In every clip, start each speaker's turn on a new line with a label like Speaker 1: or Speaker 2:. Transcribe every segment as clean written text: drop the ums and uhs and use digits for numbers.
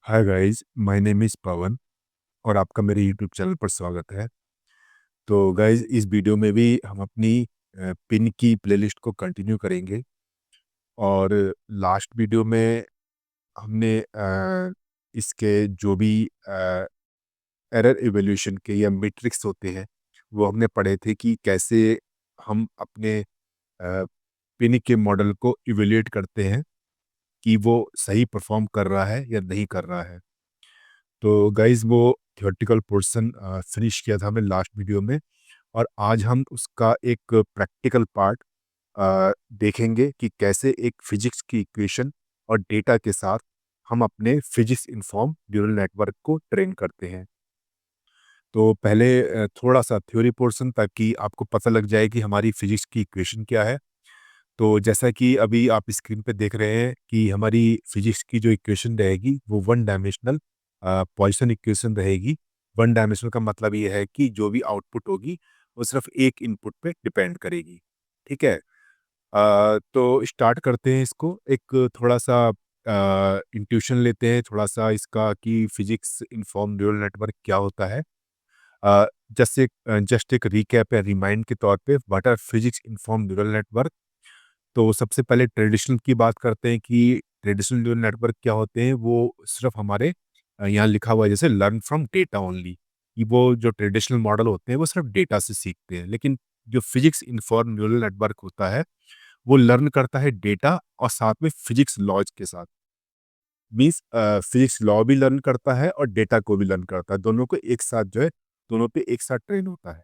Speaker 1: Hi guys, my name is Pawan और आपका मेरे यूट्यूब चैनल पर स्वागत है। तो गाइस, इस वीडियो में भी हम अपनी पिन की प्लेलिस्ट को कंटिन्यू करेंगे। और लास्ट वीडियो में हमने इसके जो भी एरर इवैल्यूएशन के या मैट्रिक्स होते हैं, वो हमने पढ़े थे कि कैसे हम अपने पिन के मॉडल को इवैल्यूएट करते हैं कि वो सही परफॉर्म कर रहा है या नहीं कर रहा है। तो गाइज़, वो थियोरेटिकल पोर्शन फिनिश किया था हमने लास्ट वीडियो में। और आज हम उसका एक प्रैक्टिकल पार्ट देखेंगे कि कैसे एक फिजिक्स की इक्वेशन और डेटा के साथ हम अपने फिजिक्स इन्फॉर्म न्यूरल नेटवर्क को ट्रेन करते हैं। तो पहले थोड़ा सा थ्योरी पोर्शन, ताकि आपको पता लग जाए कि हमारी फिजिक्स की इक्वेशन क्या है। तो जैसा कि अभी आप स्क्रीन पे देख रहे हैं कि हमारी फिजिक्स की जो इक्वेशन रहेगी वो वन डायमेंशनल पॉइसन इक्वेशन रहेगी। वन डायमेंशनल का मतलब ये है कि जो भी आउटपुट होगी वो सिर्फ एक इनपुट पे डिपेंड करेगी। ठीक है। तो स्टार्ट करते हैं इसको। एक थोड़ा सा इंट्यूशन लेते हैं, थोड़ा सा इसका कि फिजिक्स इन्फॉर्म न्यूरल नेटवर्क क्या होता है। जस्ट एक रिकैप या रिमाइंड के तौर पे, what are physics inform neural network. तो सबसे पहले ट्रेडिशनल की बात करते हैं कि ट्रेडिशनल न्यूरल नेटवर्क क्या होते हैं। वो सिर्फ हमारे यहाँ लिखा हुआ है जैसे लर्न फ्रॉम डेटा ओनली, कि वो जो ट्रेडिशनल मॉडल होते हैं वो सिर्फ डेटा से सीखते हैं। लेकिन जो फिजिक्स इन्फॉर्म न्यूरल नेटवर्क होता है वो लर्न करता है डेटा और साथ में फिजिक्स लॉज के साथ। मीन्स फिजिक्स लॉ भी लर्न करता है और डेटा को भी लर्न करता है, दोनों को एक साथ जो है, दोनों पे एक साथ ट्रेन होता है।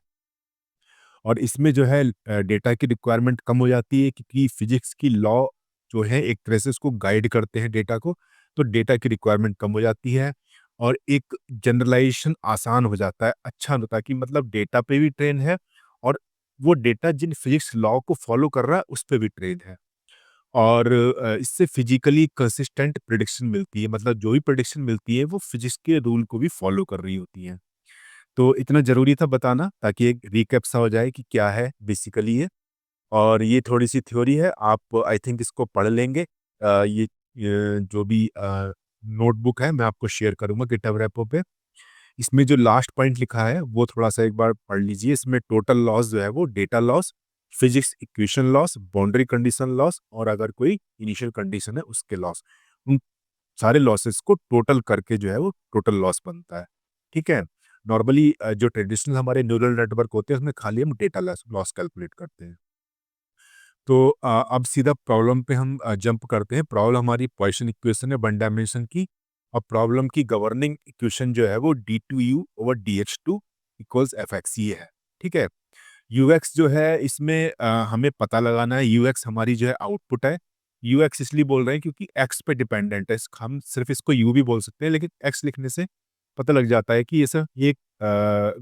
Speaker 1: और इसमें जो है डेटा की रिक्वायरमेंट कम हो जाती है, क्योंकि फिजिक्स की लॉ जो है एक तरह से उसको गाइड करते हैं डेटा को। तो डेटा की रिक्वायरमेंट कम हो जाती है और एक जनरलाइजेशन आसान हो जाता है, अच्छा होता है कि मतलब डेटा पे भी ट्रेन है और वो डेटा जिन फिजिक्स लॉ को फॉलो कर रहा है उस पे भी ट्रेन है। और इससे फिजिकली कंसिस्टेंट प्रिडिक्शन मिलती है, मतलब जो भी प्रिडिक्शन मिलती है वो फिजिक्स के रूल को भी फॉलो कर रही होती है। तो इतना ज़रूरी था बताना, ताकि एक रिकैप सा हो जाए कि क्या है बेसिकली ये। और ये थोड़ी-सी थ्योरी है, आप आई थिंक इसको पढ़ लेंगे। ये जो भी नोटबुक है मैं आपको शेयर करूँगा गिटहब रेपो पे। इसमें जो लास्ट पॉइंट लिखा है वो थोड़ा-सा एक बार पढ़ लीजिए। इसमें टोटल लॉस जो है वो data loss, physics equation loss, boundary condition loss और अगर कोई इनिशियल कंडीशन है उसके लॉस। उन सारे लॉसेस को टोटल करके जो है वो टोटल लॉस बनता है। ठीक है? नॉर्मली जो ट्रेडिशनल हमारे न्यूरल नेटवर्क होते हैं उसमें खाली हम डेटा लॉस लॉस कैलकुलेट करते हैं। तो अब सीधा प्रॉब्लम पे हम जंप करते हैं। प्रॉब्लम हमारी पॉइसन इक्वेशन है वन डायमेंशन की। और प्रॉब्लम की गवर्निंग इक्वेशन जो है वो d2u/dx2 इक्वल्स fx ये है। ठीक है? ux जो है इसमें हमें पता लगाना है। ux हमारी जो है आउटपुट है। ux इसलिए बोल रहे हैं क्योंकि x पे डिपेंडेंट है। हम सिर्फ इसको u भी बोल सकते हैं, लेकिन x लिखने से पता लग जाता है कि ये एक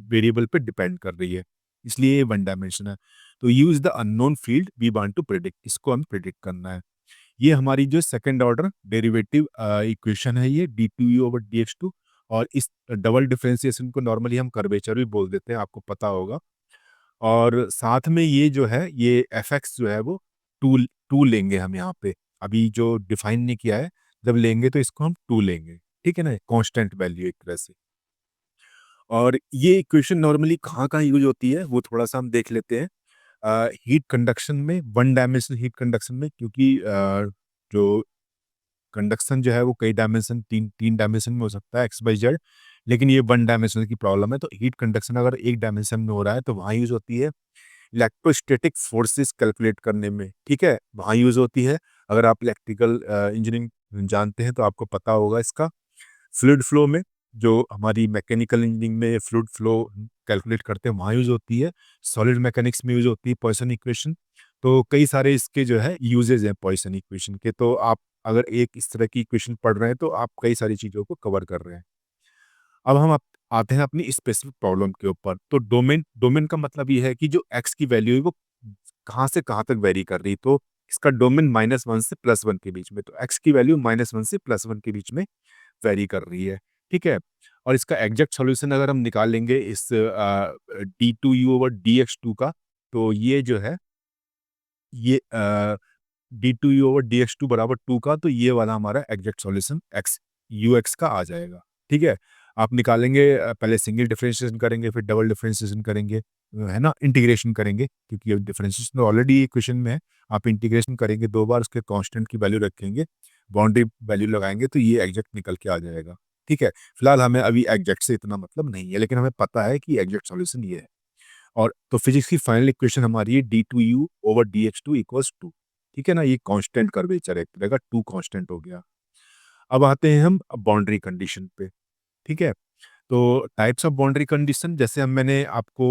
Speaker 1: वेरिएबल पे डिपेंड कर रही है, इसलिए ये वन डायमेंशन है। तो use the unknown field we want to predict, इसको हम प्रिडिक्ट करना है। ये हमारी जो सेकंड ऑर्डर डेरिवेटिव इक्वेशन है, ये d2u/dx2। और इस डबल डिफरेंशिएशन को नॉर्मली हम कर्वेचर भी बोल देते हैं, आपको पता होगा। और साथ में ये जो है ये fx जो है वो टू टू लेंगे हम यहाँ पे। अभी जो डिफाइन नहीं किया है, जब लेंगे तो इसको हम टू लेंगे। ठीक है ना, कांस्टेंट वैल्यू एक तरह से। और ये इक्वेशन नॉर्मली कहाँ-कहाँ यूज़ होती है, वो थोड़ा-सा हम देख लेते हैं। हीट कंडक्शन में, वन डायमेंशनल हीट कंडक्शन में, क्योंकि जो कंडक्शन जो है वो कई डायमेंशन, 3 डायमेंशन में हो सकता है, एक्स, वाई, जेड। लेकिन ये वन डायमेंशनल की प्रॉब्लम है, तो हीट कंडक्शन अगर एक डायमेंशन में हो रहा है तो वहाँ यूज़ होती है। इलेक्ट्रोस्टैटिक फोर्सेस कैलकुलेट करने में, ठीक है, वहाँ यूज़ होती है। अगर आप इलेक्ट्रिकल इंजीनियरिंग जानते हैं तो आपको पता होगा इसका। फ्लूइड फ्लो में, जो हमारी मैकेनिकल इंजीनियरिंग में फ्लूइड फ्लो कैलकुलेट करते हैं, वहाँ यूज़ होती है। सॉलिड मैकेनिक्स में यूज़ होती है पॉइसन इक्वेशन। तो कई सारे इसके जो है यूजेज हैं पॉइसन इक्वेशन के। तो आप अगर एक इस तरह की इक्वेशन पढ़ रहे हैं तो आप कई सारी चीज़ों को कवर कर रहे हैं। अब हम आते हैं अपनी स्पेसिफिक प्रॉब्लम के ऊपर। तो डोमेन डोमेन का मतलब ये है कि जो एक्स की वैल्यू है वो कहाँ से कहाँ तक वेरी कर रही है। तो इसका डोमेन -1 से +1 के बीच में, तो एक्स की वैल्यू -1 से +1 के बीच में वेरी कर रही है। ठीक है? और इसका एग्जैक्ट सॉल्यूशन अगर हम निकालेंगे इस d2u/dx2 का, तो ये जो है ये d2u/dx2 बराबर 2 का, तो ये वाला हमारा एग्जैक्ट सॉल्यूशन x यूएक्स का आ जाएगा। ठीक है, आप निकालेंगे, पहले सिंगल डिफरेंशिएशन करेंगे, फिर डबल डिफरेंशिएशन करेंगे, है ना, इंटीग्रेशन करेंगे, क्योंकि डिफरेंशिएशन तो ऑलरेडी इक्वेशन में है। आप इंटीग्रेशन करेंगे 2 बार, उसके कांस्टेंट की वैल्यू रखेंगे, बाउंड्री वैल्यू लगाएंगे, तो ये एग्जैक्ट निकल के आ जाएगा। ठीक है, फिलहाल हमें अभी एग्जैक्ट से इतना मतलब नहीं है, लेकिन हमें पता है कि एग्जैक्ट सॉल्यूशन ये है। और तो फिजिक्स की फाइनल इक्वेशन हमारी है d2u ओवर dx2 इक्वल्स 2। ठीक है ना, ये कांस्टेंट कर्वेचर है, एक तरह का 2 कांस्टेंट हो गया। अब आते हैं हम बाउंड्री कंडीशन पे। ठीक है, तो टाइप्स ऑफ बाउंड्री कंडीशन, जैसे हम मैंने आपको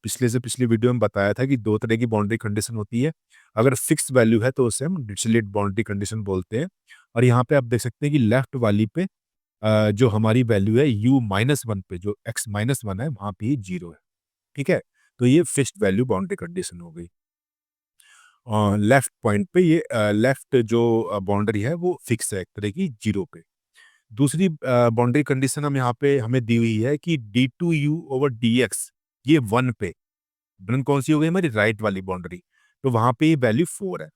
Speaker 1: पिछले से पिछली वीडियो में बताया था कि 2 तरह की बाउंड्री कंडीशन होती है। अगर फिक्स वैल्यू है तो उसे हम डिरिचलेट बाउंड्री कंडीशन बोलते हैं। और यहाँ पे आप देख सकते हैं कि लेफ्ट वाली पे जो हमारी वैल्यू है u-1 पे, जो x-1 है, वहाँ पे ये 0 है। ठीक है, तो ये फिक्स्ड वैल्यू बाउंड्री कंडीशन हो गई। लेफ्ट पॉइंट पे ये लेफ्ट जो बाउंड्री है वो फिक्स है, एक तरह की 0 पे। दूसरी बाउंड्री कंडीशन हम यहाँ पे हमें दी हुई है कि d2u ओवर dx, ये 1 पे। 1 कौन सी हो गई, हमारी राइट वाली बाउंड्री, तो वहाँ पे ये वैल्यू 4 है।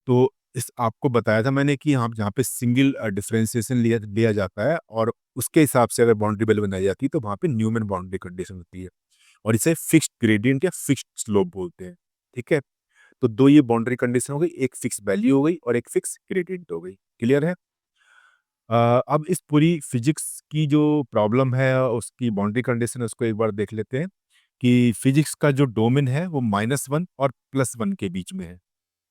Speaker 1: तो इस आपको बताया था मैंने कि यहाँ जहाँ पे सिंगल डिफरेंशिएशन लिया लिया जाता है, और उसके हिसाब से अगर बाउंड्री वैल्यू बनाई जाती है, तो वहाँ पे न्यूमैन बाउंड्री कंडीशन होती है, और इसे फिक्स्ड ग्रेडियंट या फिक्स्ड स्लोप बोलते हैं। ठीक है, तो 2 ये बाउंड्री कंडीशन हो गई, एक फिक्स वैल्यू हो गई और एक फिक्स ग्रेडियंट हो गई। क्लियर है? अब इस पूरी फिजिक्स की जो प्रॉब्लम है, उसकी बाउंड्री कंडीशन उसको एक बार देख लेते हैं कि फिजिक्स का जो डोमेन है वो -1 और +1 के बीच में है।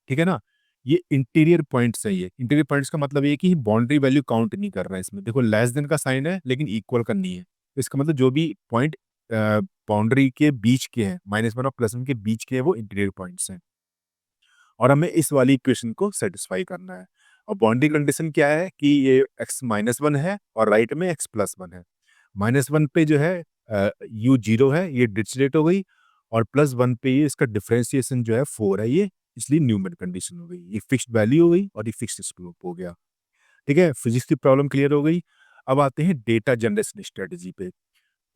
Speaker 1: ठीक है ना? ये इंटीरियर पॉइंट्स है ये। इंटीरियर पॉइंट्स का मतलब ये है कि बाउंड्री वैल्यू काउंट नहीं कर रहा है इसमें। देखो, लेस देन का साइन है लेकिन इक्वल का नहीं है। तो इसका मतलब जो भी पॉइंट बाउंड्री के बीच के हैं, -1 और +1 के बीच के हैं, वो इंटीरियर पॉइंट्स हैं। और हमें इस वाली इक्वेशन को सेटिस्फाई करना है। और बाउंड्री कंडीशन क्या है कि ये x-1 है और राइट में x+1 है। -1 पे जो है u 0 है, ये डिरिचलेट हो गई, और +1 पे ये इसका डिफरेंशिएशन जो है 4 है, ये इसलिए न्यूमैन कंडीशन हो गई। ये फिक्स्ड वैल्यू हो गई और ये फिक्स्ड स्लोप हो गया। ठीक है, फिजिक्स की प्रॉब्लम क्लियर हो गई। अब आते हैं डेटा जनरेशन स्ट्रेटजी पे।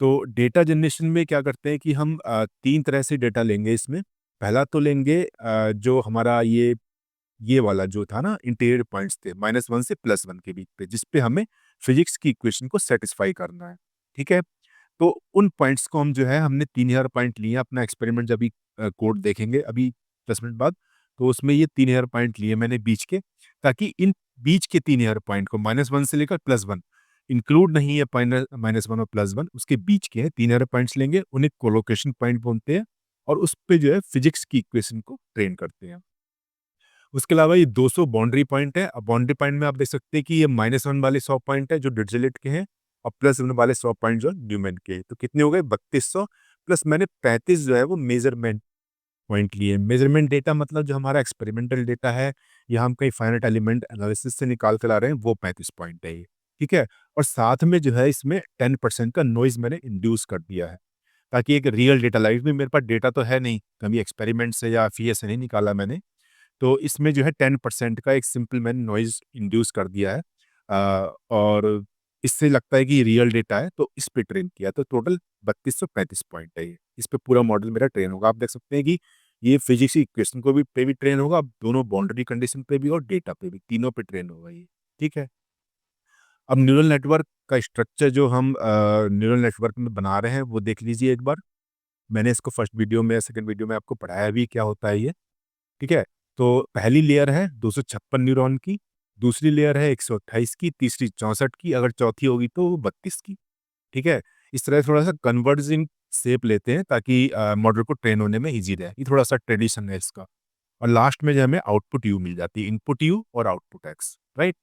Speaker 1: तो डेटा जनरेशन में क्या करते हैं कि हम 3 तरह से डेटा लेंगे इसमें। पहला तो लेंगे जो हमारा ये वाला जो था ना, इंटीरियर पॉइंट्स थे -1 से +1 के बीच पे, जिस पे हमें फिजिक्स की इक्वेशन को सेटिस्फाई करना है। ठीक है, तो उन पॉइंट्स को हम जो है, हमने 3000 पॉइंट लिए, अपना एक्सपेरिमेंट जब अभी कोड देखेंगे अभी 10 मिनट बाद, तो उसमें ये 3000 पॉइंट लिए मैंने बीच के, ताकि इन बीच के 3000 पॉइंट को -1 से लेकर +1 इंक्लूड नहीं है, -1 और +1 उसके बीच के हैं, 3000 पॉइंट्स लेंगे, उन्हें कोलोकेशन पॉइंट बोलते हैं, और उस पे जो है फिजिक्स की इक्वेशन को ट्रेन करते हैं। उसके अलावा ये 200 बाउंड्री पॉइंट है। अब बाउंड्री पॉइंट में आप देख सकते हैं कि ये -1 वाले 100 पॉइंट है जो डिरिचलेट के हैं, और +1 वाले 100 पॉइंट जो न्यूमैन के हैं। तो कितने हो गए, 3200, प्लस मैंने 35 जो है वो मेजरमेंट पॉइंट लिए। मेजरमेंट डेटा मतलब जो हमारा एक्सपेरिमेंटल डेटा है, या हम कहीं फाइनाइट एलिमेंट एनालिसिस से निकाल कर ला रहे हैं, वो 35 पॉइंट है ये। ठीक है, और साथ में जो है इसमें 10% का नॉइज मैंने इंड्यूस कर दिया है, ताकि एक रियल डेटा लाइफ में, मेरे पास डेटा तो है नहीं, कभी एक्सपेरिमेंट से या फीए से नहीं निकाला मैंने, तो इसमें जो है 10% का एक सिंपल मैंने नॉइज़ इंड्यूस कर दिया है। और इससे लगता है कि रियल डेटा है, तो इस पे ट्रेन किया, तो टोटल 3235 पॉइंट है ये। इस पे पूरा मॉडल मेरा ट्रेन होगा। आप देख सकते हैं कि ये फिजिक्स की इक्वेशन को भी पे भी ट्रेन होगा, अब दोनों बाउंड्री कंडीशन पे भी और डेटा पे भी, तीनों पे ट्रेन होगा ये। ठीक है? अब न्यूरल नेटवर्क का स्ट्रक्चर जो हम न्यूरल नेटवर्क में बना रहे हैं, वो देख लीजिए एक बार। मैंने इसको फर्स्ट वीडियो में, सेकंड वीडियो में आपको पढ़ाया भी क्या होता है ये। ठीक है? तो पहली लेयर है 256 न्यूरॉन की, दूसरी लेयर है 128 की, तीसरी 64 की, अगर चौथी होगी तो 32 की। ठीक है? इस तरह थोड़ा-सा कन्वर्जिंग शेप लेते हैं, ताकि मॉडल को ट्रेन होने में ईज़ी रहे। ये थोड़ा-सा ट्रेडिशन है इसका। और लास्ट में जो हमें आउटपुट यू मिल जाती है, इनपुट यू और आउटपुट एक्स, राइट?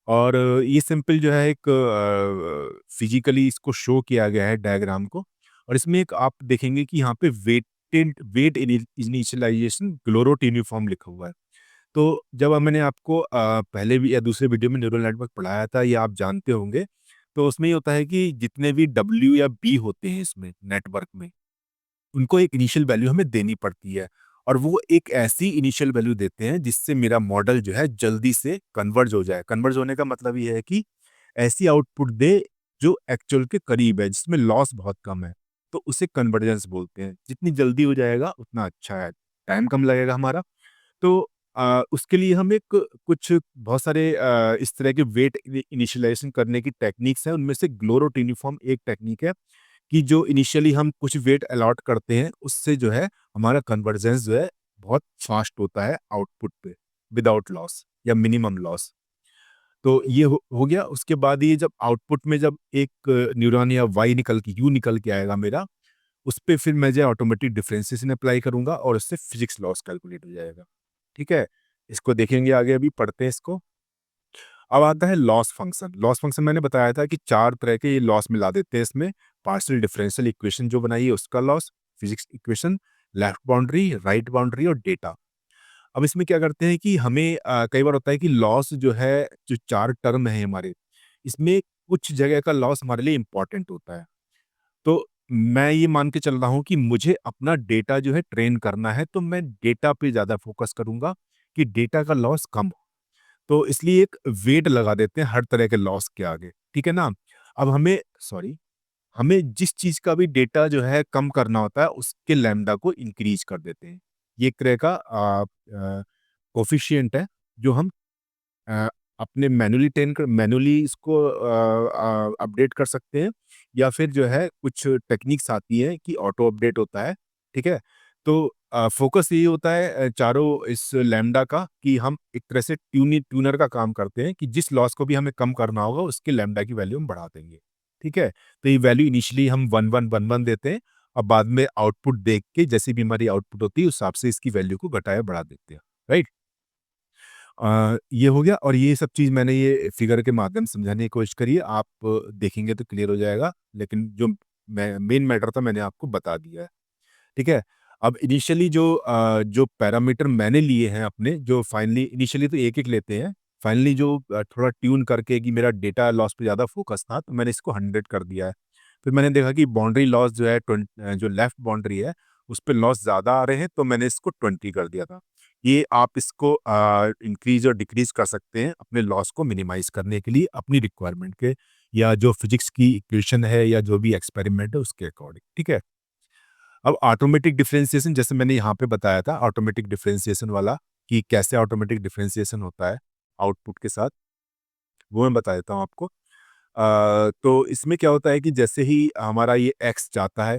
Speaker 1: और ये सिंपल जो है एक फिजिकली इसको शो किया गया है डायग्राम को, और इसमें एक आप देखेंगे कि यहाँ पे वेट इनिशियलाइजेशन ग्लोरोट यूनिफॉर्म लिखा हुआ है। तो जब मैंने आपको पहले भी या दूसरे वीडियो में न्यूरल नेटवर्क पढ़ाया था, या आप जानते होंगे, तो उसमें ये होता है कि जितने भी डब्ल्यू या बी होते हैं इसमें नेटवर्क में, उनको एक इनिशियल वैल्यू हमें देनी पड़ती है, और वो एक ऐसी इनिशियल वैल्यू देते हैं जिससे मेरा मॉडल जो है जल्दी से कन्वर्ज हो जाए। कन्वर्ज होने का मतलब ये है कि ऐसी आउटपुट दे जो एक्चुअल के करीब है, जिसमें लॉस बहुत कम है। तो उसे कन्वर्जेंस बोलते हैं। जितनी जल्दी हो जाएगा उतना अच्छा है, टाइम कम लगेगा हमारा। तो उसके लिए हम एक कुछ बहुत सारे इस तरह के वेट इनिशियलाइजेशन करने की टेक्निक्स हैं, उनमें से ग्लोरोट यूनिफॉर्म एक टेक्निक है कि जो इनिशियली हम कुछ वेट अलॉट करते हैं, उससे जो है हमारा कन्वर्जेंस जो है बहुत फास्ट होता है आउटपुट पे, विदाउट लॉस या मिनिमम लॉस। तो ये हो गया। उसके बाद ये जब आउटपुट में जब एक न्यूरॉन या वाई निकल के यू निकल के आएगा मेरा, उस पे फिर मैं जो ऑटोमेटिक डिफरेंशिएशन अप्लाई करूँगा और उससे फिजिक्स लॉस कैलकुलेट हो जाएगा। ठीक है? इसको देखेंगे आगे, अभी पढ़ते हैं इसको। अब आता है लॉस फंक्शन। लॉस फंक्शन मैंने बताया था कि 4 तरह के ये लॉस मिला देते हैं इसमें। पार्शियल डिफरेंशियल इक्वेशन जो बनाई है उसका loss, physics equation, left boundary, right boundary और डेटा। अब इसमें क्या करते हैं कि हमें कई बार होता है कि लॉस जो है, जो 4 टर्म है हमारे, इसमें कुछ जगह का लॉस हमारे लिए इम्पोर्टेंट होता है। तो मैं ये मान के चल रहा हूँ कि मुझे अपना डेटा जो है ट्रेन करना है, तो मैं डेटा पे ज़्यादा फ़ोकस करूँगा कि डेटा का लॉस कम हो। तो इसलिए एक वेट लगा देते हैं हर तरह के लॉस के आगे, ठीक है ना? अब हमें जिस चीज़ का भी डेटा जो है कम करना होता है, उसके लैम्ब्डा को इंक्रीज़ कर देते हैं। ये एक तरह का कोएफ़िशिएंट है, जो हम अ, अपने मैनुअली इसको अपडेट कर सकते हैं, या फिर जो है कुछ टेक्निक्स आती हैं कि ऑटो अपडेट होता है, ठीक है? तो फ़ोकस यही होता है चारों इस लैम्ब्डा का, कि हम एक तरह से ट्यूनर का काम करते हैं कि जिस लॉस को भी हमें कम करना होगा, उसके लैम्ब्डा की वैल्यू हम बढ़ा देंगे, ठीक है? तो ये वैल्यू इनिशियली हम 1111 देते हैं, और बाद में आउटपुट देख के जैसी भी हमारी आउटपुट होती है, उस हिसाब से इसकी वैल्यू को घटाया बढ़ा देते हैं, राइट? ये हो गया, और ये सब चीज़ मैंने ये फिगर के माध्यम से समझाने की कोशिश करी है। आप देखेंगे तो क्लियर हो जाएगा, लेकिन जो मेन मैटर था मैंने आपको बता दिया है, ठीक है? अब इनिशियली जो पैरामीटर मैंने लिए हैं अपने, जो फाइनली इनिशियली तो एक-एक लेते हैं। फाइनली जो थोड़ा ट्यून करके कि मेरा डेटा लॉस पे ज़्यादा फ़ोकस था, तो मैंने इसको 100 कर दिया है। फिर मैंने देखा कि बाउंड्री लॉस जो है जो लेफ्ट बाउंड्री है, उस पे लॉस ज़्यादा आ रहे हैं, तो मैंने इसको 20 कर दिया था। ये आप इसको इंक्रीज़ और डिक्रीज़ कर सकते हैं अपने लॉस को मिनिमाइज़ करने के लिए, अपनी रिक्वायरमेंट के, या जो फिज़िक्स की इक्वेशन है, या जो भी एक्सपेरिमेंट है उसके अकॉर्डिंग, ठीक है? अब ऑटोमेटिक डिफरेंशिएशन जैसे मैंने यहाँ पे बताया था, ऑटोमेटिक डिफरेंशिएशन वाला, कि कैसे ऑटोमेटिक डिफरेंशिएशन होता है आउटपुट के साथ, वो मैं बता देता हूँ आपको। तो इसमें क्या होता है कि जैसे ही हमारा ये एक्स जाता है,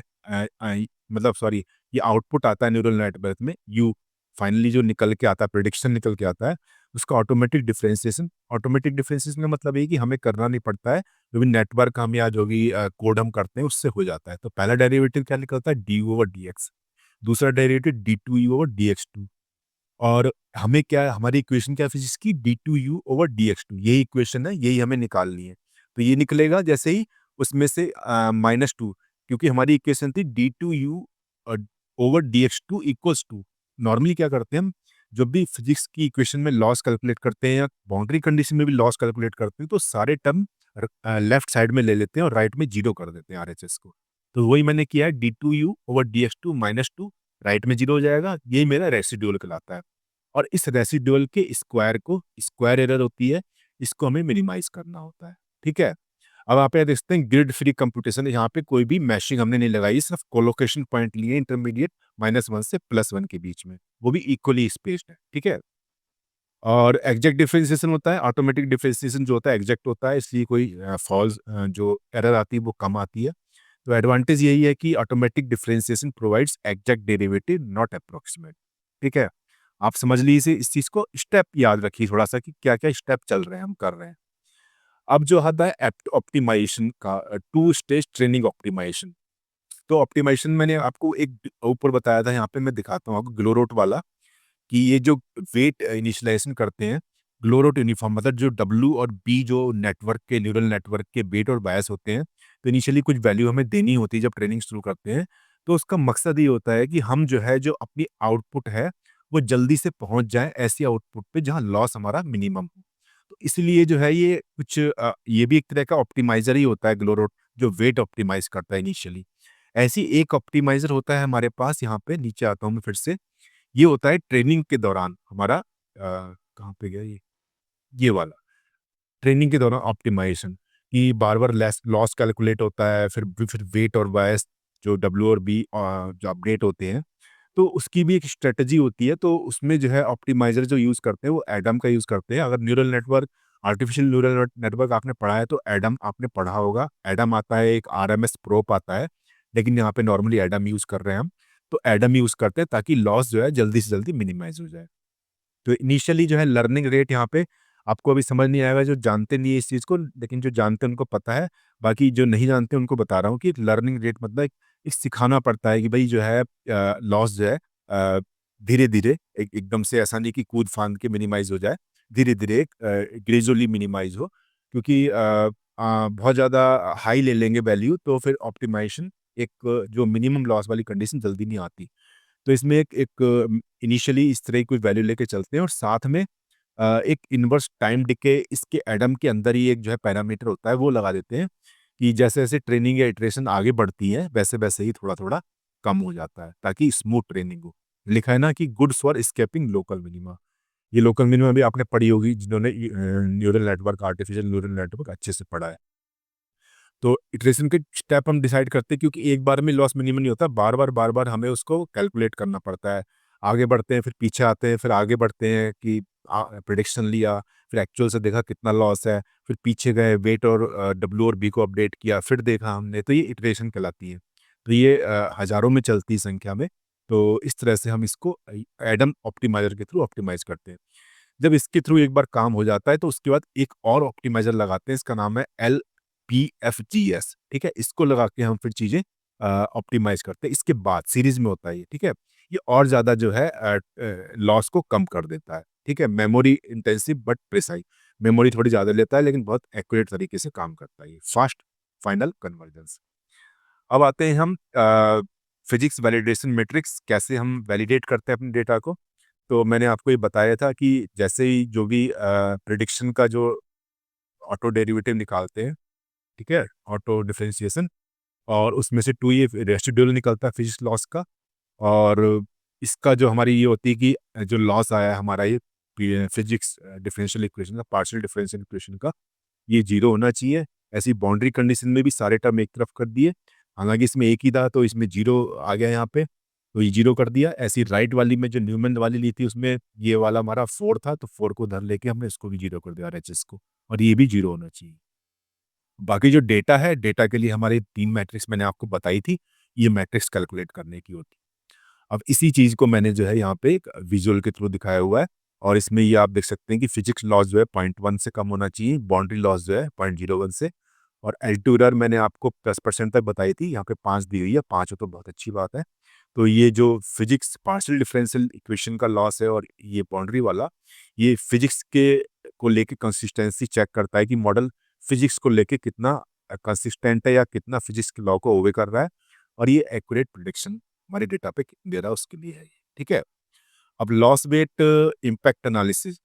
Speaker 1: मतलब सॉरी, ये आउटपुट आता है न्यूरल नेटवर्क में, यू फाइनली जो निकल के आता है, प्रिडिक्शन निकल के आता है, उसका ऑटोमेटिक डिफरेंशिएशन का मतलब ये है कि हमें करना नहीं पड़ता है, जो भी नेटवर्क हम या जो भी कोड हम करते हैं उससे हो जाता है। तो पहला डेरिवेटिव क्या निकलता है, डी ओवर डी एक्स, दूसरा derivative d two u over d x two, और हमें क्या है, हमारी इक्वेशन क्या है फिजिक्स की, d two u over d x two, यही इक्वेशन है, यही हमें निकालनी है। तो ये निकलेगा जैसे ही उसमें से -2, क्योंकि हमारी इक्वेशन थी d two u over d x two equals to. Normally क्या करते हैं हम, जब भी फिजिक्स की इक्वेशन में लॉस कैलकुलेट करते हैं, या बाउंड्री कंडीशन में भी लॉस कैलकुलेट करते हैं, तो सारे टर्म लेफ्ट साइड में ले लेते हैं और राइट में जीरो कर देते हैं आरएचएस को। तो वही मैंने किया है, d two u over d x two -2, right में जीरो हो जाएगा, यही मेरा रेसिड्यूल कहलाता है। और इस रेसिडुअल के स्क्वायर को, स्क्वायर एरर होती है, इसको हमें मिनिमाइज़ करना होता है, ठीक है? अब आप यहाँ देखते हैं ग्रिड फ्री कंप्यूटेशन, यहाँ पे कोई भी मैशिंग हमने नहीं लगाई, सिर्फ कोलोकेशन पॉइंट लिए इंटरमीडिएट -1 से +1 के बीच में, वो भी इक्वली स्पेस्ड है, ठीक है? और एग्जैक्ट डिफरेंशिएशन होता है, ऑटोमेटिक डिफरेंशिएशन जो होता है एग्जैक्ट होता है, इसलिए कोई जो एरर आती है वो कम आती है। तो एडवांटेज यही है कि automatic differentiation provides exact derivative not approximate, ठीक है? आप समझ लीजिए इस चीज़ को, स्टेप याद रखिए थोड़ा-सा कि क्या-क्या स्टेप चल रहे हैं, हम कर रहे हैं। अब जो आता है ऑप्टिमाइजेशन का, टू स्टेज ट्रेनिंग ऑप्टिमाइजेशन। तो ऑप्टिमाइजेशन मैंने आपको एक ऊपर बताया था, यहाँ पे मैं दिखाता हूँ आपको ग्लोरोट वाला, कि ये जो वेट इनिशियलाइजेशन करते हैं, ग्लोरोट यूनिफॉर्म, मतलब जो डब्ल्यू और बी जो नेटवर्क के, न्यूरल नेटवर्क के वेट और बायस होते हैं, तो इनिशियली कुछ वैल्यू हमें देनी होती है जब ट्रेनिंग शुरू करते हैं। तो उसका मकसद ये होता है कि हम जो है, जो अपनी आउटपुट है, वो जल्दी से पहुँच जाएँ ऐसी आउटपुट पे जहाँ लॉस हमारा मिनिमम हो। तो इसलिए जो है ये कुछ ये भी एक तरह का ऑप्टिमाइज़र ही होता है ग्लोरोट, जो वेट ऑप्टिमाइज़ करता है इनिशियली। ऐसी एक ऑप्टिमाइज़र होता है हमारे पास, यहाँ पे नीचे आता हूँ मैं फिर से। ये होता है ट्रेनिंग के दौरान हमारा, कहाँ पे गया ये वाला, ट्रेनिंग के दौरान ऑप्टिमाइजेशन, कि बार-बार लेस लॉस कैलकुलेट होता है, फिर वेट और बायस जो डब्ल्यू और बी जो अपडेट होते हैं, तो उसकी भी एक स्ट्रेटजी होती है, तो उसमें जो है ऑप्टिमाइज़र जो यूज़ करते हैं वो एडम का यूज़ करते हैं। अगर neural network artificial neural network आपने पढ़ा है तो एडम आपने पढ़ा होगा। एडम आता है, एक आरएमएस प्रोप आता है, लेकिन यहाँ पे नॉर्मली एडम यूज़ कर रहे हैं हम। तो एडम यूज़ करते हैं ताकि लॉस जो है जल्दी से जल्दी मिनिमाइज़ हो जाए। तो इनिशियली जो है लर्निंग रेट यहाँ पे आपको अभी समझ नहीं आएगा, जो जानते नहीं है इस चीज़ को, लेकिन जो जानते हैं उनको पता है। बाकी जो नहीं जानते उनको बता रहा हूँ कि लर्निंग रेट मतलब एक सिखाना पड़ता है कि भई जो है लॉस जो है धीरे-धीरे एकदम से ऐसा नहीं कि कूद-फांद के मिनिमाइज़ हो जाए। धीरे-धीरे ग्रेजुअली मिनिमाइज़ हो, क्योंकि बहुत ज़्यादा हाई ले लेंगे वैल्यू तो फिर ऑप्टिमाइज़ेशन एक जो मिनिमम लॉस वाली कंडीशन जल्दी नहीं आती। तो इसमें एक एक इनिशियली इस तरह की कोई वैल्यू लेके चलते हैं, और साथ में एक इनवर्स टाइम डिके इसके एडम के अंदर ही एक जो है पैरामीटर होता है वो लगा देते हैं कि जैसे-जैसे ट्रेनिंग या इटरेशन आगे बढ़ती है वैसे-वैसे ही थोड़ा-थोड़ा कम हो जाता है ताकि स्मूथ ट्रेनिंग हो। लिखा है ना कि goods for escaping local minima. ये लोकल मिनिमा भी आपने पढ़ी होगी जिन्होंने neural network, artificial neural network अच्छे से पढ़ा है। तो इटरेशन के स्टेप हम डिसाइड करते हैं, क्योंकि एक बार में लॉस मिनिमम नहीं होता, बार-बार हमें उसको कैलकुलेट करना पड़ता है। आगे बढ़ते हैं, फिर पीछे आते हैं, फिर आगे बढ़ते हैं कि प्रेडिक्शन लिया, फिर एक्चुअल से देखा कितना लॉस है, फिर पीछे गए वेट और डब्ल्यू और बी को अपडेट किया, फिर देखा हमने, तो ये इटरेशन कहलाती है। तो ये हज़ारों में चलती है संख्या में, तो इस तरह से हम इसको एडम ऑप्टिमाइज़र के थ्रू ऑप्टिमाइज़ करते हैं। जब इसके थ्रू एक बार काम हो जाता है तो उसके बाद एक और ऑप्टिमाइज़र लगाते हैं, इसका नाम है एलपीएफजीएस, ठीक है? इसको लगा के हम फिर चीज़ें ऑप्टिमाइज़ करते हैं। इसके बाद सीरीज़ में होता है ये, ठीक है? ये और ज़्यादा जो है लॉस को कम कर देता है, ठीक है? Memory intensive but precise, memory थोड़ी ज़्यादा लेता है लेकिन बहुत एक्यूरेट तरीके से काम करता है ये, फास्ट फाइनल कन्वर्जेंस। अब आते हैं हम फिजिक्स वैलिडेशन मैट्रिक्स, कैसे हम वैलिडेट करते हैं अपने डेटा को। तो मैंने आपको ये बताया था कि जैसे ही जो भी प्रेडिक्शन का जो ऑटो डेरिवेटिव निकालते हैं, ठीक है? ऑटो डिफरेंशिएशन, और उसमें से 2 ये रेसिडुअल निकलता है फिजिक्स लॉस का, और इसका जो हमारी ये होती है कि जो लॉस आया है हमारा ये फिजिक्स डिफरेंशियल इक्वेशन का, पार्शियल डिफरेंशियल इक्वेशन का, ये 0 होना चाहिए। ऐसी बाउंड्री कंडीशन में भी सारे टर्म एक तरफ कर दिए। हालाँकि इसमें एक ही था तो इसमें 0 आ गया यहाँ पे, तो ये 0 कर दिया। ऐसी राइट वाली में जो न्यूमैन वाली ली थी उसमें ये वाला हमारा 4 था, तो 4 को उधर लेके हमने इसको भी 0 कर दिया, आरएचएस को, और ये भी 0 होना चाहिए। बाकी जो डेटा है, डेटा के लिए हमारी 3 मैट्रिक्स मैंने आपको बताई थी, ये मैट्रिक्स कैलकुलेट करने की होती है। अब इसी चीज़ को मैंने जो है यहाँ पे एक विजुअल के थ्रू दिखाया हुआ है, और इसमें ये आप देख सकते हैं कि फिजिक्स लॉस जो है 0.1 से कम होना चाहिए, बाउंड्री लॉस जो है 0.01 से, और एल2 एरर मैंने आपको 10% तक बताई थी, यहाँ पे 5 दी हुई है, 5 हो तो बहुत अच्छी बात है। तो ये जो फिजिक्स पार्शियल डिफरेंशियल इक्वेशन का लॉस है और ये बाउंड्री वाला, ये फिजिक्स के को लेके कंसिस्टेंसी चेक करता है कि मॉडल फिजिक्स को लेके कितना कंसिस्टेंट है या कितना फिजिक्स के लॉ को ओबे कर रहा है, और ये एक्यूरेट प्रिडिक्शन हमारे डेटा पे दे रहा है, उसके लिए है ये, ठीक है? अब लॉस वेट इम्पैक्ट एनालिसिस,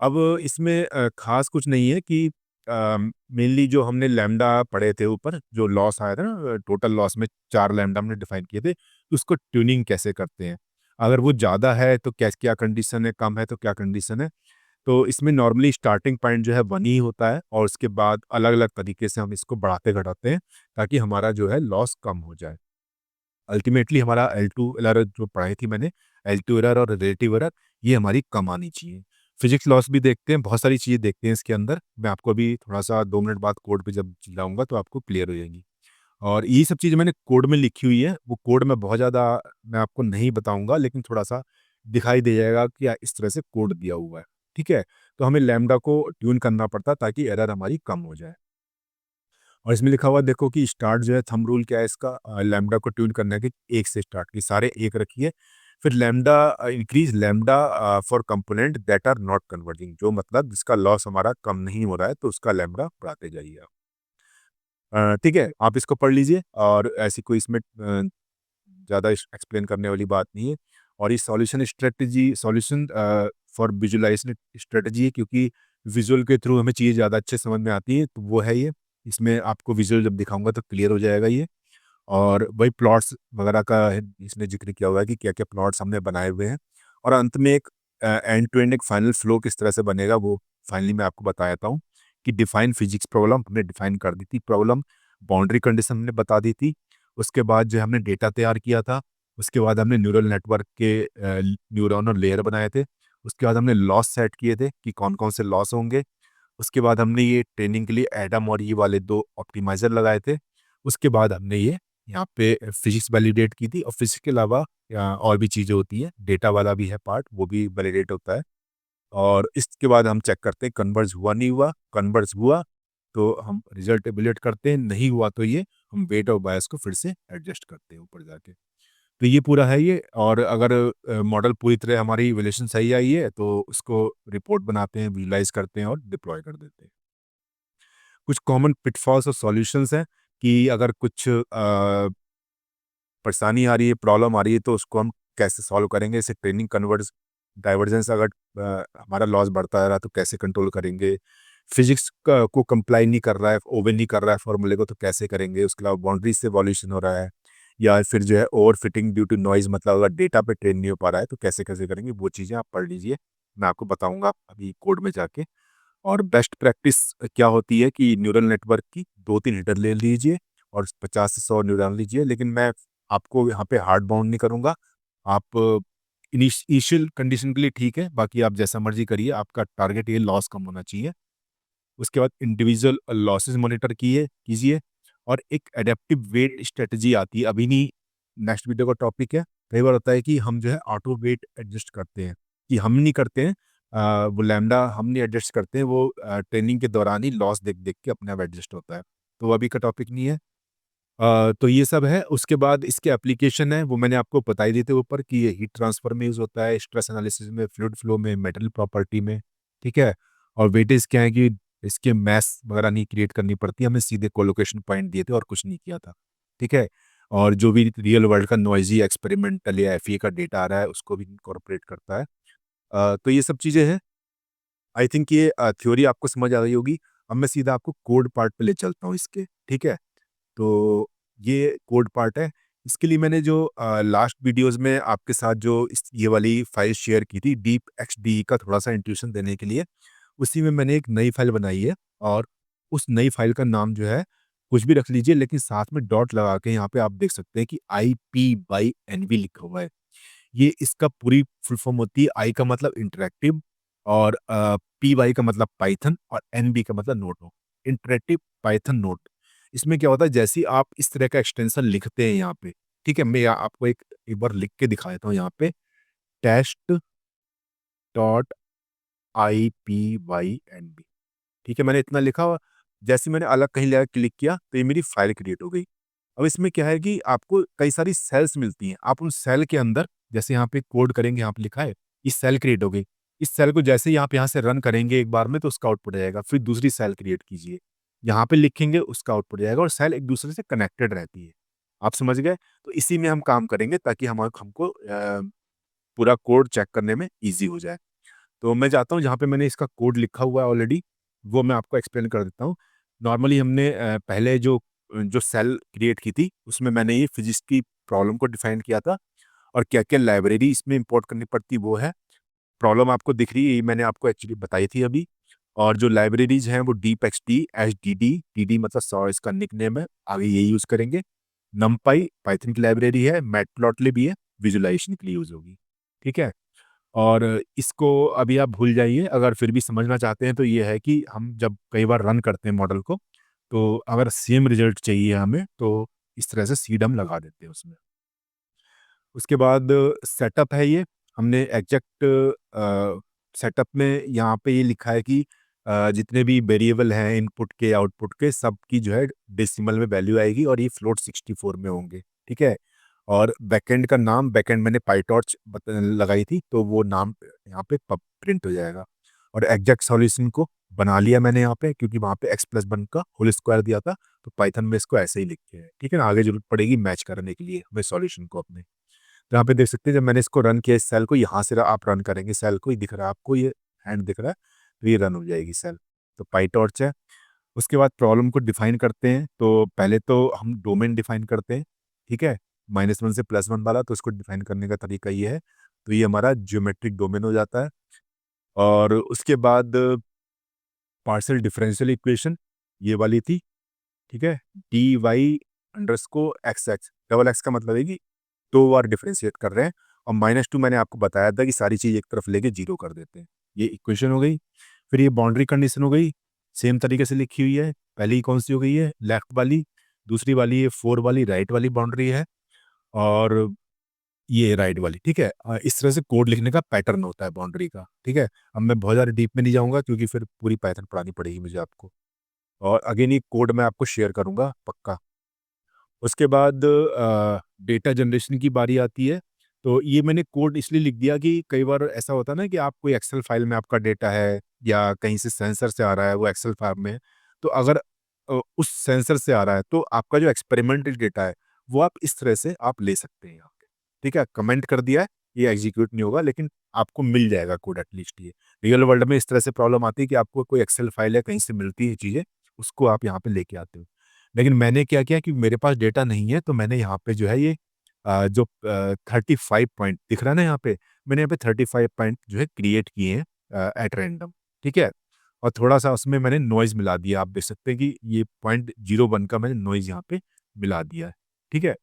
Speaker 1: अब इसमें खास कुछ नहीं है कि मेनली जो हमने लैम्डा पढ़े थे ऊपर, जो लॉस आया था ना, टोटल लॉस में 4 लैम्डा हमने डिफाइन किए थे, तो उसको ट्यूनिंग कैसे करते हैं? अगर वो ज़्यादा है तो क्या कंडीशन है, कम है तो क्या कंडीशन है? तो इसमें नॉर्मली स्टार्टिंग पॉइंट जो है 1 ही होता है, और उसके बाद अलग-अलग तरीके से हम इसको बढ़ाते-घटाते हैं ताकि हमारा जो है लॉस कम हो जाए। अल्टीमेटली हमारा L2 एरर जो पढ़ाई थी मैंने, L2 एरर और रिलेटिव एरर, ये हमारी कम आनी चाहिए। फिजिक्स लॉस भी देखते हैं, बहुत सारी चीज़ें देखते हैं इसके अंदर। मैं आपको अभी थोड़ा-सा 2 मिनट बाद कोड पे जब चिल्लाऊँगा तो आपको क्लियर हो जाएगी। और ये सब चीज़ें मैंने कोड में लिखी हुई है, वो कोड में बहुत ज़्यादा मैं आपको नहीं बताऊँगा, लेकिन थोड़ा-सा दिखाई दे जाएगा कि इस तरह से कोड दिया हुआ है, ठीक है? तो हमें लैम्ब्डा को ट्यून करना पड़ता है ताकि एरर हमारी कम हो जाए। और इसमें लिखा हुआ देखो कि स्टार्ट जो है, थंब रूल क्या है इसका, लैम्ब्डा को ट्यून करने के 1 से स्टार्ट की, सारे 1 रखिए। फिर lambda increase lambda for component that are not converging, जो मतलब जिसका लॉस हमारा कम नहीं हो रहा है, तो उसका लैम्ब्डा बढ़ाते जाइए आप। ठीक है, आप इसको पढ़ लीजिए, और ऐसी कोई इसमें ज़्यादा एक्सप्लेन करने वाली बात नहीं है। और ये सॉल्यूशन फॉर विजुअलाइजेशन स्ट्रेटजी है, क्योंकि विजुअल के थ्रू हमें चीज़ें ज़्यादा अच्छे समझ में आती हैं, तो वो है ये। इसमें आपको विजुअल जब दिखाऊँगा तो क्लियर हो जाएगा ये। और वही प्लॉट्स वगैरह का इसने ज़िक्र किया हुआ है कि क्या-क्या प्लॉट्स हमने बनाए हुए हैं, और अंत में एक एंड टू एंड एक फाइनल फ्लो किस तरह से बनेगा, वो फाइनली मैं आपको बता देता हूँ कि डिफाइन फिजिक्स प्रॉब्लम हमने डिफाइन कर दी थी, प्रॉब्लम बाउंड्री कंडीशन हमने बता दी थी। उसके बाद जो हमने डेटा तैयार किया था, उसके बाद हमने न्यूरल नेटवर्क के न्यूरॉनल लेयर बनाए थे। उसके बाद हमने लॉस सेट किए थे कि कौन कौन से लॉस होंगे। उसके बाद हमने ये ट्रेनिंग के लिए एडम और ये वाले 2 ऑप्टिमाइज़र लगाए थे। उसके बाद हमने ये यहाँ पे फिज़िक्स वैलिडेट की थी और फिज़िक्स के अलावा और भी चीज़ें होती हैं, डेटा वाला भी है पार्ट, वो भी वैलिडेट होता है। और इसके बाद हम चेक करते हैं कन्वर्ज हुआ नहीं हुआ, कन्वर्ज हुआ तो हम रिज़ल्ट एवेल्यूएट करते हैं, नहीं हुआ तो ये हम वेट और बायस को फिर से एडजस्ट करते हैं ऊपर जाके। तो ये पूरा है ये। और अगर मॉडल पूरी तरह हमारी इवैल्यूएशन सही आई है तो उसको रिपोर्ट बनाते हैं, विजुलाइज़ करते हैं और डिप्लॉय कर देते हैं। कुछ कॉमन पिटफॉल्स और सॉल्यूशंस हैं कि अगर कुछ परेशानी आ रही है, प्रॉब्लम आ रही है तो उसको हम कैसे सॉल्व करेंगे? जैसे ट्रेनिंग कन्वर्ज डाइवर्जेंस अगर हमारा लॉस बढ़ता जा रहा है तो कैसे कंट्रोल करेंगे? फिज़िक्स क को कंप्लाई नहीं कर रहा है, ओबे नहीं कर रहा है फॉर्मूले को तो कैसे करेंगे? उसके अलावा बाउंड्रीज़ से वॉल्यूशन हो रहा है या फिर जो है ओवरफिटिंग ड्यू टू नॉइज़, मतलब अगर डेटा पे ट्रेन नहीं हो पा रहा है तो कैसे-कैसे करेंगे? वो चीज़ें आप पढ़ लीजिए। मैं आपको बताऊँगा अभी कोड में जाके। और बेस्ट प्रैक्टिस क्या होती है कि न्यूरल नेटवर्क की 2-3 हिटर ले लीजिए और 50 से 100 न्यूरॉन लीजिए, लेकिन मैं आपको यहाँ पे हार्ड बाउंड नहीं करूँगा। आप इनिशियल कंडीशन के लिए ठीक है, बाकी आप जैसा मर्ज़ी करिए, आपका टारगेट ये लॉस कम होना चाहिए। उसके बाद इंडिविजुअल लॉसेस मॉनिटर कीजिए और एक एडेप्टिव वेट स्ट्रेटजी आती है, अभी नहीं, नेक्स्ट वीडियो का टॉपिक है। कई बार होता है कि हम जो है ऑटो वेट एडजस्ट करते हैं, कि हम नहीं करते हैं, वो लैम्ब्डा हम नहीं एडजस्ट करते हैं, वो ट्रेनिंग के दौरान ही लॉस देख-देख के अपने आप एडजस्ट होता है। तो वो अभी का टॉपिक नहीं है। तो ये सब है। उसके बाद इसके एप्लीकेशन है, वो मैंने आपको बता ही दिए थे ऊपर कि ये हीट ट्रांसफर में यूज़ होता है, स्ट्रेस एनालिसिस में, फ्लूइड फ्लो में, मेटल प्रॉपर्टी में, ठीक है? और वेटेज क्या है कि इसके मास वगैरह नहीं क्रिएट करनी पड़ती, हमें सीधे कोलोकेशन पॉइंट दिए थे और कुछ नहीं किया था, ठीक है? और जो भी रियल वर्ल्ड का नॉइज़ी एक्सपेरिमेंटल या एफईए का डेटा आ रहा है, उसको भी इनकॉर्पोरेट करता है। तो ये सब चीज़ें हैं। आई थिंक ये थ्योरी आपको समझ आ गई होगी। अब मैं सीधा आपको कोड पार्ट पे ले चलता हूँ इसके, ठीक है? तो ये कोड पार्ट है। इसके लिए मैंने जो लास्ट वीडियोज़ में आपके साथ जो ये वाली फाइल शेयर की थी डीप एक्सडी का थोड़ा-सा इंट्यूशन देने के लिए, उसी में मैंने एक नई फाइल बनाई है और उस नई फाइल का नाम जो है कुछ भी रख लीजिए, लेकिन साथ में डॉट लगा के यहाँ पे आप देख सकते हैं कि IPYNV लिखा हुआ है। ये इसका पूरी फुल फॉर्म होती है। आई का मतलब इंटरैक्टिव और पी वाई का मतलब पाइथन और एनबी का मतलब नोट। Interactive Python note. इसमें क्या होता है, जैसे ही आप इस तरह का एक्सटेंशन लिखते हैं यहाँ पे, ठीक है, मैं आपको एक एक बार लिख के दिखा देता हूँ यहाँ पे, टेस्ट डॉट IPYNB, ठीक है, मैंने इतना लिखा और जैसे मैंने अलग कहीं लगा क्लिक किया तो ये मेरी फाइल क्रिएट हो गई। अब इसमें क्या है कि आपको कई सारी सेल्स मिलती हैं। आप उन सेल के अंदर जैसे यहाँ पे कोड करेंगे, यहाँ पे लिखा है, ये सेल क्रिएट हो गई। इस सेल को जैसे ही आप यहाँ से रन करेंगे एक बार में तो उसका आउटपुट आएगा। फिर दूसरी सेल क्रिएट कीजिए। यहाँ पे लिखेंगे उसका आउटपुट आएगा और सेल एक-दूसरे से कनेक्टेड रहती है। आप समझ गए? तो इसी में हम काम करेंगे ताकि हमको पूरा कोड चेक करने में ईज़ी हो जाए। तो मैं चाहता हूँ जहाँ पे मैंने इसका कोड लिखा हुआ है ऑलरेडी, वो मैं आपको एक्सप्लेन कर देता हूँ। नॉर्मली हमने पहले जो जो सेल क्रिएट की थी, उसमें मैंने ये फिज़िक्स की प्रॉब्लम को डिफाइन किया था और क्या-क्या लाइब्रेरी इसमें इम्पोर्ट करनी पड़ती वो है। प्रॉब्लम आपको दिख रही है, ये मैंने आपको एक्चुअली बताई थी अभी। और जो लाइब्रेरीज़ हैं वो डीपएक्सटी, एचडीडी, टीडी मतलब सॉ इसका निकनेम है, आगे ये यूज़ करेंगे। नमपाई पाइथन की लाइब्रेरी है, मैटप्लॉटलिब भी है, विजुअलाइज़ेशन के लिए यूज़ होगी। ठीक है? और इसको अभी आप भूल जाइए, अगर फिर भी समझना चाहते हैं तो ये है कि हम जब कई बार रन करते हैं मॉडल को, तो अगर सेम रिज़ल्ट चाहिए हमें तो इस तरह से सीड हम लगा देते हैं उसमें। उसके बाद सेटअप है ये, हमने एग्जैक्ट सेटअप में यहाँ पे ये लिखा है कि जितने भी वेरिएबल हैं इनपुट के, आउटपुट के, सबकी जो है डेसिमल में वैल्यू आएगी और ये फ्लोट 64 में होंगे, ठीक है? और बैकएंड का नाम, बैकएंड मैंने पाइटॉर्च लगाई थी, तो वो नाम यहाँ पे प्रिंट हो जाएगा। और एग्जैक्ट सॉल्यूशन को बना लिया मैंने यहाँ पे, क्योंकि वहाँ पे x+1 का होल स्क्वायर दिया था, तो पाइथन में इसको ऐसे ही लिखे है, ठीक है ना? आगे जरूरत पड़ेगी मैच करने के लिए हमें सॉल्यूशन को अपने। तो यहाँ पे देख सकते हैं जब मैंने इसको रन किया इस सेल को, यहाँ से आप रन करेंगे सेल को, ये दिख रहा है आपको, ये हैंड दिख रहा है, तो ये रन हो जाएगी सेल। तो पाइटॉर्च है। उसके बाद प्रॉब्लम को डिफाइन करते हैं, तो पहले तो हम डोमेन डिफाइन करते हैं, ठीक है? -1 से +1 वाला, तो इसको डिफाइन करने का तरीका ये है। तो ये हमारा ज्योमेट्रिक डोमेन हो जाता है। और उसके बाद पार्शियल डिफरेंशियल इक्वेशन ये वाली थी, ठीक है? dy underscore xx, double x का मतलब है कि 2 बार डिफरेंशिएट कर रहे हैं, और -2 मैंने आपको बताया था कि सारी चीज़ एक तरफ लेके 0 कर देते हैं। ये इक्वेशन हो गई। फिर ये बाउंड्री कंडीशन हो गई, सेम तरीके से लिखी हुई है। पहली कौन-सी हो गई है? लेफ्ट वाली, दूसरी वाली ये 4 वाली राइट वाली बाउंड्री है, और ये राइट वाली, ठीक है? इस तरह से कोड लिखने का पैटर्न होता है बाउंड्री का, ठीक है? अब मैं बहुत ज़्यादा डीप में नहीं जाऊँगा क्योंकि फिर पूरी पाइथन पढ़ानी पड़ेगी मुझे आपको, और अगेन ये कोड मैं आपको शेयर करूँगा पक्का। उसके बाद डेटा जनरेशन की बारी आती है। तो ये मैंने कोड इसलिए लिख दिया कि कई बार ऐसा होता है ना कि आप कोई एक्सेल फाइल में आपका डेटा है, या कहीं से सेंसर से आ रहा है वो एक्सेल फाइल में, तो अगर उस सेंसर से आ रहा है तो आपका जो एक्सपेरिमेंटल डेटा है वो आप इस तरह से आप ले सकते हैं यहाँ पे, ठीक है? कमेंट कर दिया है, ये एग्जीक्यूट नहीं होगा, लेकिन आपको मिल जाएगा कोड एटलीस्ट। ये रियल वर्ल्ड में इस तरह से प्रॉब्लम आती है कि आपको कोई एक्सेल फाइल है कहीं से मिलती है चीज़ें, उसको आप यहाँ पे लेके आते हो। लेकिन मैंने क्या किया कि मेरे पास डेटा नहीं है, तो मैंने यहाँ पे जो है ये 35 पॉइंट दिख रहा है ना यहाँ पे, मैंने यहाँ पे 35 पॉइंट जो है क्रिएट किए हैं एट रैंडम, ठीक है? और थोड़ा-सा उसमें मैंने नॉइज़ मिला दिया, आप देख सकते हैं कि ये 0.01 का मैंने नॉइज़ यहाँ पे मिला दिया है, ठीक है?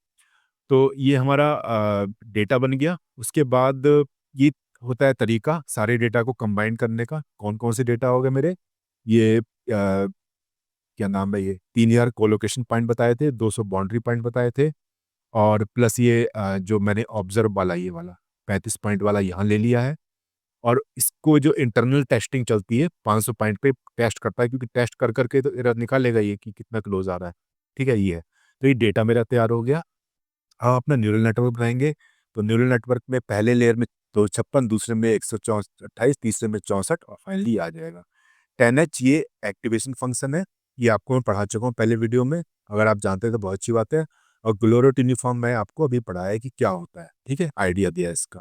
Speaker 1: तो ये हमारा डेटा बन गया। उसके बाद ये होता है तरीका सारे डेटा को कंबाइन करने का। कौन-कौन से डेटा हो गए मेरे? ये क्या नाम है ये 3000 कोलोकेशन पॉइंट बताए थे, 200 बाउंड्री पॉइंट बताए थे, और प्लस ये जो मैंने ऑब्जर्व वाला ये वाला 35 पॉइंट वाला यहाँ ले लिया है। और इसको जो इंटरनल टेस्टिंग चलती है 500 पॉइंट पे टेस्ट करता है, क्योंकि टेस्ट कर करके तो एरर निकालेगा ये कि कितना क्लोज आ रहा है, ठीक है? ये है। तो ये डेटा मेरा तैयार हो गया। हम अपना न्यूरल नेटवर्क बनाएंगे। तो न्यूरल नेटवर्क में पहले लेयर में 256, दूसरे में 128, तीसरे में 64, और फाइनली आ जाएगा 10H। ये एक्टिवेशन फंक्शन है। ये आपको मैं पढ़ा चुका हूँ पहले वीडियो में। अगर आप जानते हैं तो बहुत अच्छी बात है। और ग्लोरट यूनिफॉर्म मैं आपको अभी पढ़ाया है कि क्या होता है, ठीक है? आइडिया दिया है इसका।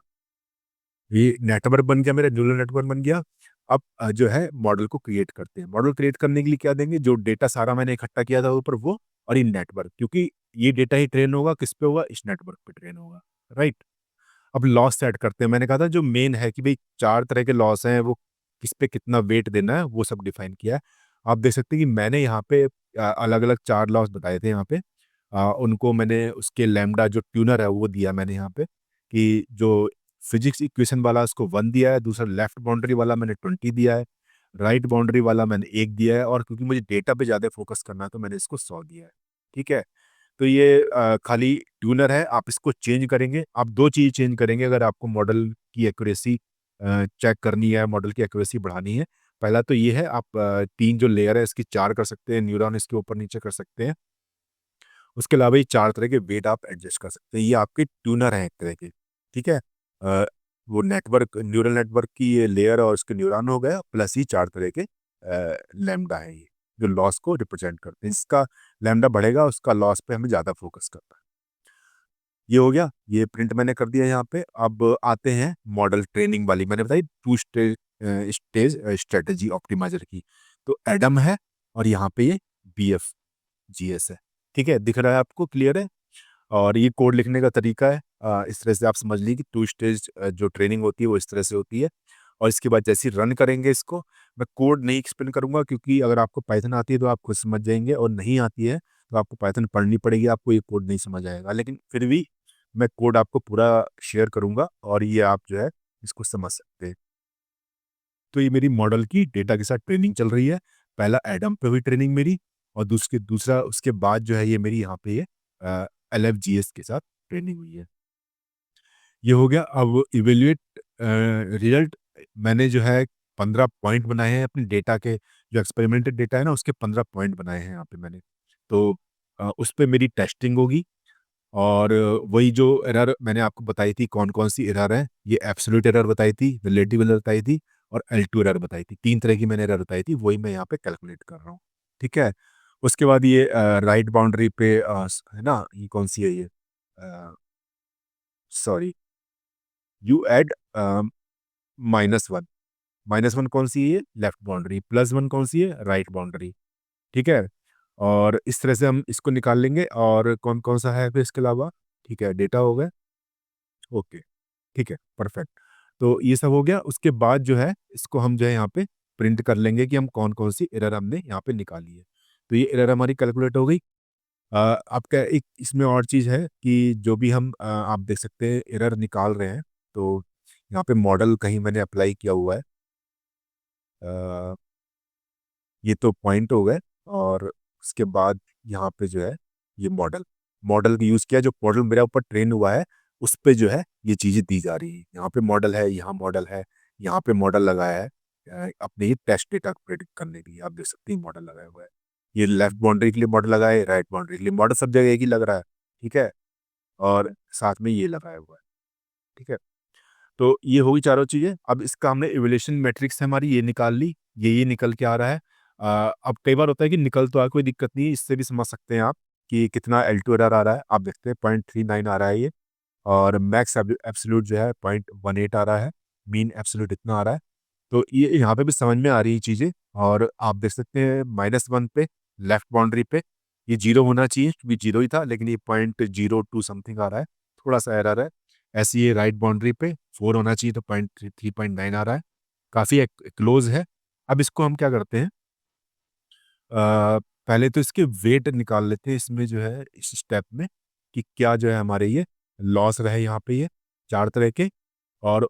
Speaker 1: ये नेटवर्क बन गया, मेरा न्यूरल नेटवर्क बन गया। अब जो है मॉडल को क्रिएट करते हैं। मॉडल क्रिएट करने के लिए क्या देंगे? जो डेटा सारा मैंने इकट्ठा किया था ऊपर वो, और ये नेटवर्क, क्योंकि ये डेटा ही ट्रेन होगा किस पे होगा? इस नेटवर्क पे ट्रेन होगा, राइट? अब लॉस सेट करते हैं। मैंने कहा था जो मेन है कि भई 4 तरह के लॉस हैं, वो किस पे कितना वेट देना है, वो सब डिफाइन किया है। आप देख सकते हैं कि मैंने यहाँ पे अलग-अलग 4 लॉस बताए थे यहाँ पे। उनको मैंने उसके लैम्ब्डा जो ट्यूनर है वो दिया मैंने यहाँ पे, कि जो फिजिक्स इक्वेशन वाला उसको 1 दिया है, दूसरा लेफ्ट बाउंड्री वाला मैंने 20 दिया है, राइट बाउंड्री वाला मैंने 1 दिया है, और क्योंकि मुझे डेटा पे ज़्यादा फोकस करना है तो मैंने इसको 100 दिया है। ठीक है? तो ये खाली ट्यूनर है, आप इसको चेंज करेंगे। आप 2 चीज़ चेंज करेंगे अगर आपको मॉडल की एक्यूरेसी चेक करनी है, मॉडल की एक्यूरेसी बढ़ानी है। पहला तो ये है, आप 3 जो लेयर है इसकी 4 कर सकते हैं, न्यूरॉन इसके ऊपर-नीचे कर सकते हैं। उसके अलावा ये 4 तरह के वेट आप एडजस्ट कर सकते हैं। ये आपके ट्यूनर हैं एक तरह के, ठीक है? वो नेटवर्क, न्यूरल नेटवर्क की ये लेयर और उसके न्यूरॉन हो गया, प्लस ये 4 तरह के लैम्ब्डा है ये, जो लॉस को रिप्रेजेंट करते हैं। इसका लैम्ब्डा बढ़ेगा, उसका लॉस पे हमें ज़्यादा फोकस करना है। ये हो गया, ये प्रिंट मैंने कर दिया यहाँ पे। अब आते हैं मॉडल ट्रेनिंग वाली, मैंने बताई 2 स्टेज स्ट्रेटजी ऑप्टिमाइज़र की। तो एडम है, और यहाँ पे ये बीएफजीएस है। ठीक है? दिख रहा है आपको, क्लियर है? और ये कोड लिखने का तरीका है, इस तरह से आप समझ लीजिए कि 2 स्टेज जो ट्रेनिंग होती है वो इस तरह से होती है। और इसके बाद जैसे ही रन करेंगे इसको, मैं कोड नहीं एक्सप्लेन करूँगा, क्योंकि अगर आपको पाइथन आती है तो आप खुद समझ जाएँगे, और नहीं आती है तो आपको पाइथन पढ़नी पड़ेगी, आपको ये कोड नहीं समझ आएगा। लेकिन फिर भी मैं कोड आपको पूरा शेयर करूँगा, और ये आप जो है इसको समझ सकते हैं। तो ये मेरी मॉडल की डेटा के साथ ट्रेनिंग चल रही है। पहला एडम पे हुई ट्रेनिंग मेरी, और दूसरा उसके बाद जो है ये मेरी यहाँ पे ये एलएफजीएस के साथ ट्रेनिंग हुई है। ये हो गया। अब इवैल्यूएट रिजल्ट, मैंने जो है 15 पॉइंट बनाए हैं अपने डेटा के, जो एक्सपेरिमेंटेड डेटा है ना उसके 15 पॉइंट बनाए हैं यहाँ पे मैंने। तो उस पे मेरी टेस्टिंग होगी, और वही जो एरर मैंने आपको बताई थी कौन-कौन सी एरर है, ये एब्सोल्यूट एरर बताई थी, रिलेटिव एरर बताई थी, और L2 एरर बताई थी। 3 तरह की मैंने एरर बताई थी, वही मैं यहाँ पे कैलकुलेट कर रहा हूँ। ठीक है? उसके बाद ये राइट बाउंड्री पे है ना, ये कौन-सी है ये? अ, सॉरी, यू ऐड -1, -1 कौन-सी है ये? लेफ्ट बाउंड्री, +1 कौन-सी है? Right boundary. ठीक है? और इस तरह से हम इसको निकाल लेंगे, और कौन-कौन सा है फिर इसके अलावा? ठीक है, डेटा हो गया। ओके। ठीक है, परफेक्ट। तो ये सब हो गया, उसके बाद जो है इसको हम जो है यहाँ पे प्रिंट कर लेंगे कि हम कौन-कौन सी एरर हमने यहाँ पे निकाली है। तो ये एरर हमारी कैलकुलेट हो गई। आपका एक इसमें और चीज़ है कि जो भी हम आप देख सकते हैं एरर निकाल रहे हैं, तो यहाँ पे मॉडल कहीं मैंने अप्लाई किया हुआ है। अ, ये तो पॉइंट हो गए, और उसके बाद यहाँ पे जो है ये मॉडल मॉडल का यूज़ किया, जो मॉडल मेरा ऊपर ट्रेन हुआ है उस पे जो है ये चीज़ें दी जा रही हैं। यहाँ पे मॉडल है, यहाँ मॉडल है, यहाँ पे मॉडल लगाया है अपने ये टेस्ट डेटा को प्रेडिक्ट करने के लिए। आप देख सकते हैं मॉडल लगाया हुआ है। ये लेफ्ट बाउंड्री के लिए मॉडल लगाया है, राइट बाउंड्री के लिए मॉडल, सब जगह एक ही लग रहा है। ठीक है, और साथ में ये लगाया हुआ है। ठीक है, तो ये होगी चारों चीज़ें। अब इसका हमने इवैल्यूएशन मैट्रिक्स हमारी ये निकाल ली, ये निकल के आ रहा है। अब कई बार होता है कि निकल तो कोई दिक्कत नहीं है, इससे भी समझ सकते हैं आप कि कितना L2 एरर आ रहा है। आप देखते हैं 0.39 आ रहा है ये, और मैक्स एब्सोल्यूट जो है 0.18 आ रहा है, मीन एब्सोल्यूट इतना आ रहा है। तो ये यहाँ पे भी समझ में आ रही है चीज़ें। और आप देख सकते हैं -1 पे लेफ्ट बाउंड्री पे ये 0 होना चाहिए, क्योंकि 0 ही था, लेकिन ये 0.02 समथिंग आ रहा है, थोड़ा सा एरर है। ऐसे ये राइट बाउंड्री पे 4 होना चाहिए, तो 3.9 आ रहा है, काफ़ी क्लोज है। अब इसको हम क्या करते हैं, पहले तो इसके वेट निकाल लेते हैं इसमें जो है इस स्टेप में, कि क्या जो है हमारे ये लॉस रहे यहाँ पे ये 4 तरह के, और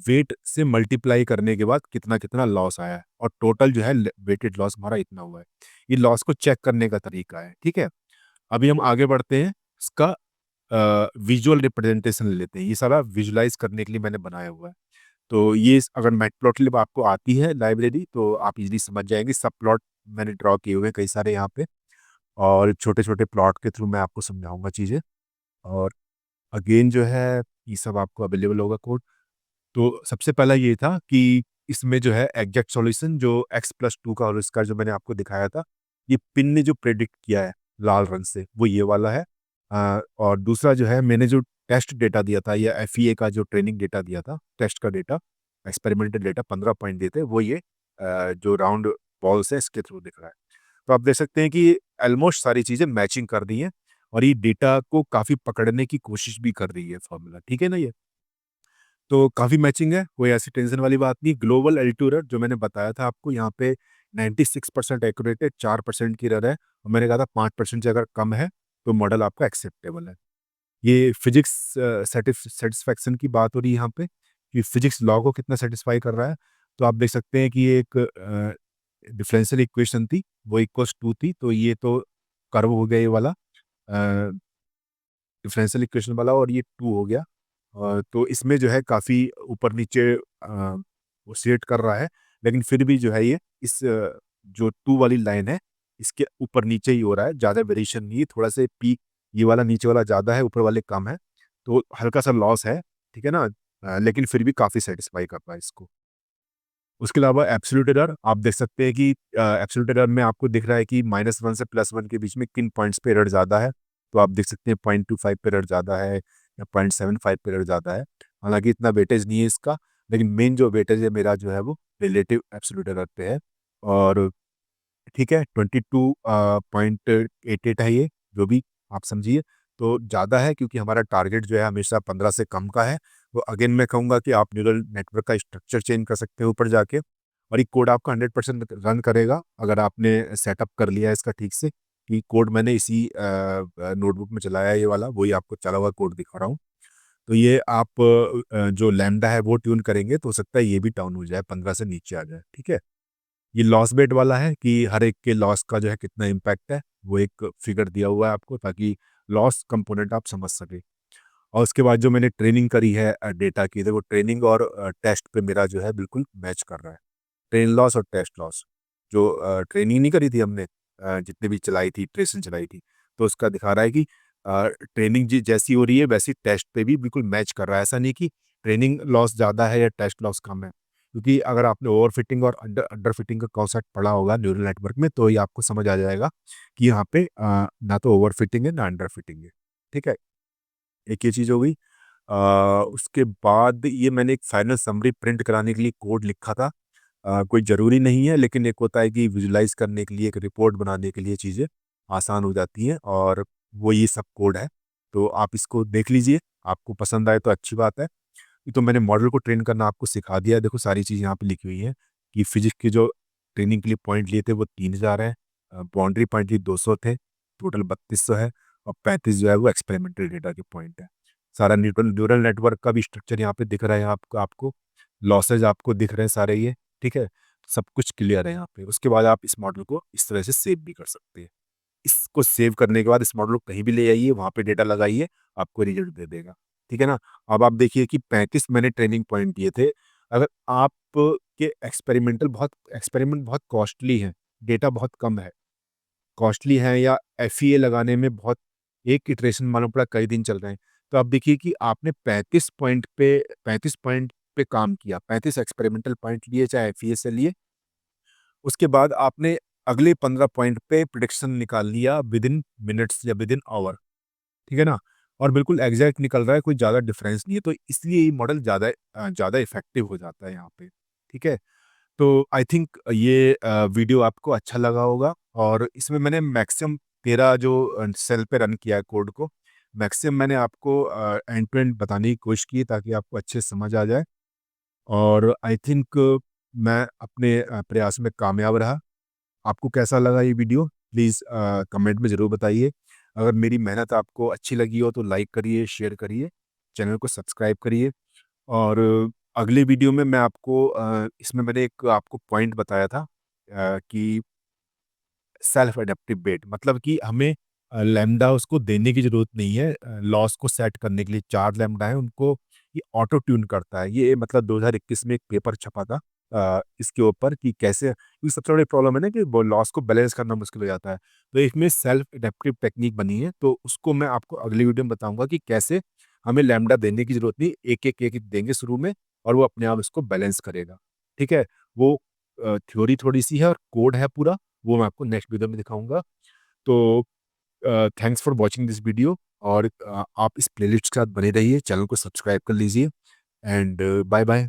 Speaker 1: वेट से मल्टीप्लाई करने के बाद कितना कितना लॉस आया है, और टोटल जो है वेटेड लॉस हमारा इतना हुआ है। ये लॉस को चेक करने का तरीका है। ठीक है, अभी हम आगे बढ़ते हैं, इसका विजुअल रिप्रेजेंटेशन ले लेते हैं। ये सारा विजुलाइज करने के लिए मैंने बनाया हुआ है। तो ये अगर मैटप्लॉटलिब आपको आती है लाइब्रेरी, तो आप इजीली समझ जाएंगे। सब प्लॉट मैंने ड्रॉ किए हुए हैं कई सारे यहाँ पे, और छोटे छोटे प्लॉट के थ्रू मैं आपको समझाऊंगा चीज़ें। और अगेन जो है ये सब आपको अवेलेबल होगा कोड। तो सबसे पहला ये था कि इसमें जो है एग्जैक्ट सॉल्यूशन जो x+2 का और इसका जो मैंने आपको दिखाया था, ये पिन ने जो प्रेडिक्ट किया है लाल रंग से, वो ये वाला है। और दूसरा जो है मैंने जो टेस्ट डेटा दिया था, या FEA का जो ट्रेनिंग डेटा दिया था, टेस्ट का डेटा, एक्सपेरिमेंटल डेटा 15 पॉइंट देते, वो ये जो राउंड बॉल्स है इसके थ्रू दिख रहा है। तो आप देख सकते हैं कि ऑलमोस्ट सारी चीज़ें मैचिंग कर दी हैं, और ये डेटा को काफ़ी पकड़ने की कोशिश भी कर रही है फॉर्मूला। ठीक है ना ये? तो काफ़ी मैचिंग है, कोई ऐसी टेंशन वाली बात नहीं। ग्लोबल L2 एरर जो मैंने बताया था आपको, यहाँ पे 96% एक्यूरेट है, 4% की एरर है, और मैंने कहा था 5% से अगर कम है तो मॉडल आपका एक्सेप्टेबल है। ये फिजिक्स सेटिस्फैक्शन की बात हो रही है यहाँ पे, कि फिजिक्स लॉ को कितना सेटिस्फाई कर रहा है। तो आप देख सकते हैं कि ये एक डिफरेंशियल इक्वेशन थी, वो इक्वल्स टू थी, तो ये तो कर्व हो गया ये वाला डिफरेंशियल इक्वेशन वाला, और ये टू हो गया। तो इसमें जो है काफ़ी ऊपर नीचे ओसिलेट कर रहा है, लेकिन फिर भी जो है ये इस जो टू वाली लाइन है इसके ऊपर नीचे ही हो रहा है, ज़्यादा वेरिएशन नहीं है। थोड़ा सा पीक ये वाला नीचे वाला ज़्यादा है, ऊपर वाले कम है, तो हल्का सा लॉस है। ठीक है ना? लेकिन फिर भी काफ़ी सेटिस्फाई कर रहा है इसको। उसके अलावा एब्सोल्यूट एरर आप देख सकते हैं कि एब्सोल्यूट एरर में आपको दिख रहा है कि -1 से +1 के बीच में किन पॉइंट्स पे एरर ज़्यादा है। तो आप देख सकते हैं 0.25 पे एरर ज़्यादा है, या 0.75 पे एरर ज़्यादा है। हालांकि इतना वेटेज नहीं है इसका, लेकिन मेन जो वेटेज है मेरा जो है वो रिलेटिव एब्सोल्यूट एरर पे है। और ठीक है, 22.88 है ये, जो भी आप समझिए। तो ज़्यादा है, क्योंकि हमारा टारगेट जो है हमेशा 15 से कम का है। तो अगेन मैं कहूँगा कि आप न्यूरल नेटवर्क का स्ट्रक्चर चेंज कर सकते हैं ऊपर जाके, और ये कोड आपका 100% रन करेगा अगर आपने सेटअप कर लिया है इसका ठीक से। कि कोड मैंने इसी नोटबुक में चलाया है, ये वाला वही आपको चला हुआ कोड दिखा रहा हूँ। तो ये आप जो लैम्डा है वो ट्यून करेंगे, तो हो सकता है ये भी डाउन हो जाए, 15 से नीचे आ जाए। ठीक है, ये लॉस बेट वाला है कि हर एक के लॉस का जो है कितना इम्पैक्ट है, वो एक फिगर दिया हुआ है आपको, ताकि लॉस कंपोनेंट आप समझ सके। और उसके बाद जो मैंने ट्रेनिंग करी है डेटा की, देखो ट्रेनिंग और टेस्ट पे मेरा जो है बिल्कुल मैच कर रहा है। ट्रेन लॉस और टेस्ट लॉस, जो ट्रेनिंग नहीं करी थी हमने, जितने भी चलाई थी, ट्रेसिंग चलाई थी, तो उसका दिखा रहा है कि ट्रेनिंग जैसी हो रही है वैसी टेस्ट पे भी बिल्कुल मैच कर रहा है। ऐसा नहीं कि ट्रेनिंग लॉस ज़्यादा है या टेस्ट लॉस कम है, क्योंकि अगर आपने ओवर फिटिंग और अंडर अंडर फिटिंग का कॉन्सेप्ट पढ़ा होगा न्यूरल नेटवर्क में, तो ये आपको समझ आ जाएगा कि यहाँ पे ना तो ओवर फिटिंग है ना अंडर फिटिंग है। ठीक है, एक ये चीज़ हो गई। उसके बाद ये मैंने एक फाइनल समरी प्रिंट कराने के लिए कोड लिखा था। कोई ज़रूरी नहीं है, लेकिन एक होता है कि विजुलाइज़ करने के लिए, एक रिपोर्ट बनाने के लिए चीज़ें आसान हो जाती हैं, और वो ये सब कोड है। तो आप इसको देख लीजिए, आपको पसंद आए तो अच्छी बात है। ये तो मैंने मॉडल को ट्रेन करना आपको सिखा दिया है। देखो सारी चीज़ यहाँ पे लिखी हुई है, कि फिजिक्स के जो ट्रेनिंग के लिए पॉइंट लिए थे वो 3000 हैं, बाउंड्री पॉइंट लिए 200 थे, टोटल 3200 है और 35 जो है वो एक्सपेरिमेंटल डेटा के पॉइंट है। सारा न्यूरल नेटवर्क का भी स्ट्रक्चर यहाँ पे दिख रहा है आपको लॉसेज आपको दिख रहे हैं सारे ये, ठीक है। सब कुछ क्लियर है यहाँ पे। उसके बाद आप इस मॉडल को इस तरह से सेव भी कर सकते हैं। इसको सेव करने के बाद इस मॉडल को कहीं भी ले आइए, वहाँ पे डेटा लगाइए, आपको रिजल्ट दे देगा, ठीक है ना। अब आप देखिए कि 35 मैंने ट्रेनिंग पॉइंट दिए थे। अगर आप के एक्सपेरिमेंट बहुत कॉस्टली है, डेटा बहुत कम है, कॉस्टली है, या एफईए लगाने में बहुत, एक इटरेशन मालूम पड़ा कई दिन चल रहे हैं, तो आप देखिए कि आपने 35 पॉइंट पे काम किया, 35 एक्सपेरिमेंटल पॉइंट लिए, चाहे एफईए से लिए। उसके बाद आपने अगले 15 पॉइंट पे प्रिडिक्शन निकाल लिया विद इन मिनट्स या विद इन आवर, ठीक है ना। और बिल्कुल एग्जैक्ट निकल रहा है, कोई ज़्यादा डिफरेंस नहीं है, तो इसलिए ये मॉडल ज़्यादा इफेक्टिव हो जाता है यहाँ पे, ठीक है। तो आई थिंक ये वीडियो आपको अच्छा लगा होगा, और इसमें मैंने मैक्सिमम 13 जो सेल पे रन किया है कोड को, मैक्सिमम मैंने आपको एंड टू एंड बताने की कोशिश की ताकि आपको अच्छे से समझ आ जाए। और आई थिंक मैं अपने प्रयास में कामयाब रहा। आपको कैसा लगा ये वीडियो? प्लीज़ कमेंट में ज़रूर बताइए। अगर मेरी मेहनत आपको अच्छी लगी हो तो लाइक करिए, शेयर करिए, चैनल को सब्सक्राइब करिए। और अगले वीडियो में मैं आपको इसमें मैंने एक आपको पॉइंट बताया था कि सेल्फ एडेप्टिव वेट, मतलब कि हमें लैम्ब्डा उसको देने की ज़रूरत नहीं है। लॉस को सेट करने के लिए 4 लैम्ब्डा है, उनको ये ऑटो ट्यून करता है। ये मतलब 2021 में एक पेपर छपा था इसके ऊपर कि कैसे, क्योंकि सबसे बड़ी प्रॉब्लम है ना कि वो लॉस को बैलेंस करना मुश्किल हो जाता है। तो इसमें सेल्फ एडेप्टिव टेक्निक बनी है, तो उसको मैं आपको अगली वीडियो में बताऊँगा कि कैसे हमें लैम्ब्डा देने की ज़रूरत नहीं, एक-एक देंगे शुरू में, और वो अपने आप इसको बैलेंस करेगा, ठीक है? वो थ्योरी थोड़ी-सी है और कोड है पूरा, वो मैं आपको नेक्स्ट वीडियो में दिखाऊँगा। तो thanks for watching this video, और आप इस प्लेलिस्ट के साथ बने रहिए, चैनल को सब्सक्राइब कर लीजिए, एंड बाय बाय।